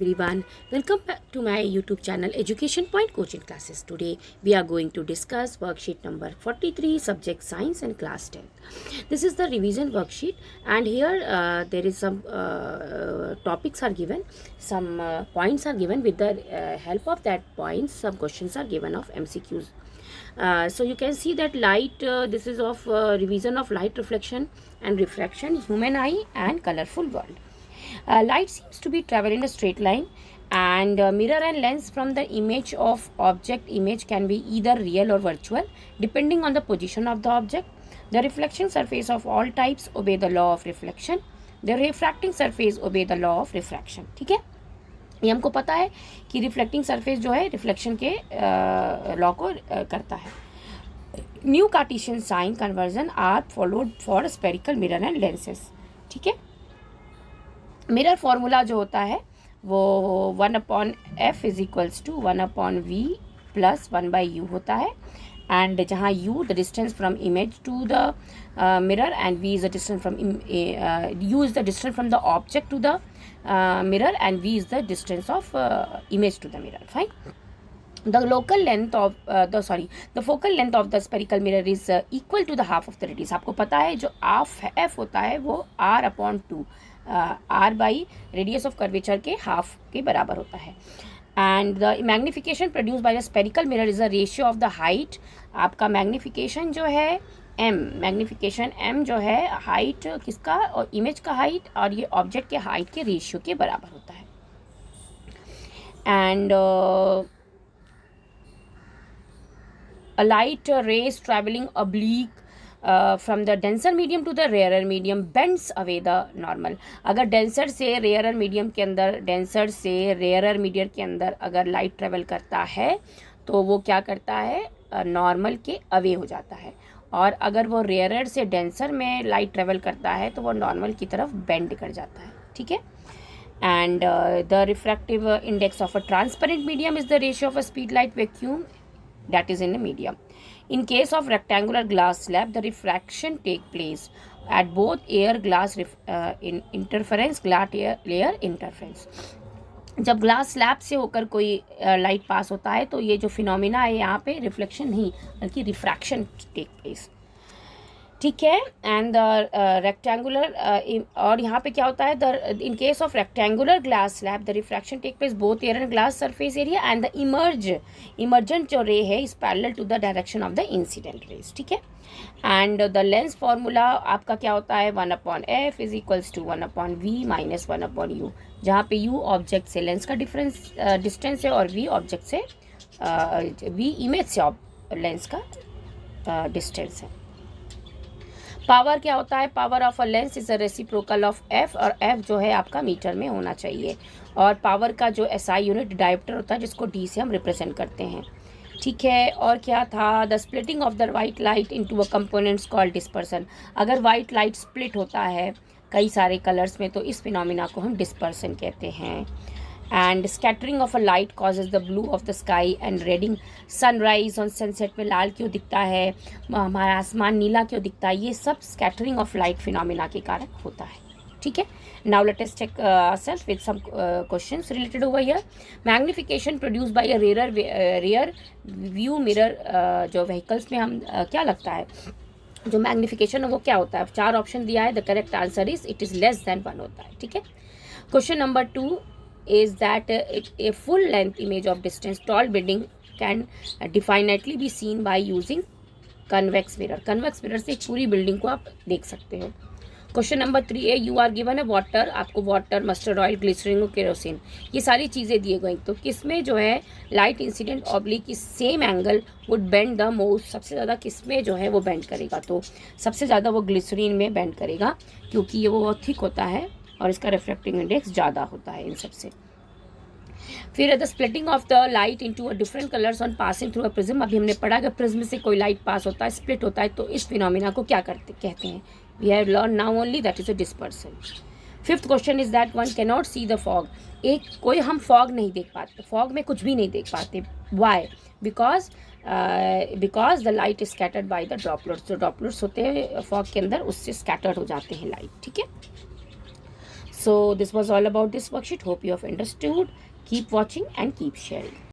Everyone, welcome back to my YouTube channel Education Point Coaching Classes. Today we are going to discuss worksheet number 43, subject science and class 10. This is the revision worksheet, and here there is some topics are given, some points are given. With the help of that points, some questions are given of MCQs. So you can see that light, this is of revision of light reflection and refraction, human eye and colorful world. Light seems to be travel in a straight line, and mirror and lens from the image of object image can be either real or virtual depending on the position of the object. The reflection surface of all types obey the law of reflection. The refracting surface obey the law of refraction. ठीक है, ये हमको पता है कि reflecting surface जो है reflection के लॉ को करता है. New Cartesian sign conversion are followed for spherical mirror and lenses. ठीक है, मिरर फॉर्मूला जो होता है वो 1/f is equals to 1/v plus 1/u होता है. एंड जहाँ u the distance from image to the mirror and v is the distance from u is the distance from the object to the mirror and v is the distance of image to the mirror. Fine. The local length of the focal length of the spherical mirror is equal to the half of the radius. आपको पता है जो f होता है वो r/2 r by radius of curvature के half के बराबर होता है. And the magnification produced by the spherical mirror is a ratio of the height. आपका magnification जो है m, मैग्नीफिकेशन m जो है हाइट किसका, और इमेज का हाइट और ये ऑब्जेक्ट के हाइट के रेशियो के बराबर होता है. And a light rays travelling oblique from the denser medium to the rarer medium bends away the normal. अगर डेंसर से रेयरर मीडियम के अंदर, डेंसर से रेयरर मीडियम के अंदर अगर लाइट ट्रेवल करता है तो वो क्या करता है, नॉर्मल के अवे हो जाता है. और अगर वो रेयरर से डेंसर में लाइट ट्रेवल करता है तो वो नॉर्मल की तरफ बेंड कर जाता है. ठीक है. And the refractive index of a transparent medium is the ratio of a speed light vacuum that is in a medium. In case of rectangular glass slab, the refraction take place at both air glass in interference, glass layer interference. जब glass slab से होकर कोई light pass होता है तो ये जो phenomena है यहाँ पे रिफ्लेक्शन नहीं बल्कि रिफ्रैक्शन टेक प्लेस. ठीक है. एंड द रेक्टेंगुलर और यहाँ पे क्या होता है, the in case of rectangular glass slab the refraction take place both air and glass surface area and the emergent जो रे है is parallel to the direction of the incident rays. ठीक है. एंड द लेंस फार्मूला आपका क्या होता है, 1/f is equals to 1/v minus 1/u, जहाँ पे u ऑब्जेक्ट से लेंस का डिस्टेंस है और v ऑब्जेक्ट से v इमेज से लेंस का डिस्टेंस है. पावर क्या होता है, power of a lens is a reciprocal of f, और f जो है आपका मीटर में होना चाहिए. और पावर का जो SI यूनिट डायोप्टर होता है जिसको d से हम रिप्रेजेंट करते हैं. ठीक है. और क्या था, the splitting of the white light into a components called dispersion. अगर वाइट लाइट स्प्लिट होता है कई सारे कलर्स में तो इस फिनोमिना को हम डिस्पर्सन कहते हैं. And scattering of a light causes the blue of the sky and reddening. Sunrise और सनसेट में लाल क्यों दिखता है, हमारा आसमान नीला क्यों दिखता है, ये सब स्कैटरिंग ऑफ लाइट फिनोमिना के कारण होता है. ठीक है. Now let us check ourselves with some questions related over here. Magnification produce by a rear view mirror. जो व्हीकल्स में हम क्या लगता है जो मैग्नीफिकेशन है वो क्या होता है, 4 ऑप्शन दिया है. The correct answer is it is less than 1 होता है. ठीक है. Question number 2 is that a full length image of distance tall building can definitely be seen by using convex mirror. convex mirror से एक पूरी building को आप देख सकते हो. क्वेश्चन नंबर 3 है, यू आर गिवन है वाटर, आपको वाटर, मस्टर्ड ऑयल, ग्लिसरीन और केरोसिन, ये सारी चीज़ें दिए गई. तो किसमें जो है लाइट इंसिडेंट ऑब्लिक की same angle would bend the most, सबसे ज़्यादा किसमें जो है वो बेंड करेगा, तो सबसे ज़्यादा वो ग्लिसरीन में बेंड करेगा क्योंकि ये वो बहुत थिक होता है और इसका रिफ्रैक्टिंग इंडेक्स ज़्यादा होता है इन सबसे. फिर the splitting of the light into a different colours on passing through a prism. अभी हमने पढ़ा कि प्रिज्म से कोई लाइट पास होता है, स्प्लिट होता है, तो इस फिनोमिना को क्या कहते हैं. We have learn now only that is a dispersion. 5th question is that one can not see the fog. कोई हम फॉग नहीं देख पाते, फॉग में कुछ भी नहीं देख पाते. Why? Because the light is scattered by the droplets. जो ड्रॉपलेट्स होते हैं फॉग के अंदर उससे स्कैटर्ड हो जाते हैं लाइट. ठीक है. So this was all about this worksheet. Hope you have understood. Keep watching and keep sharing.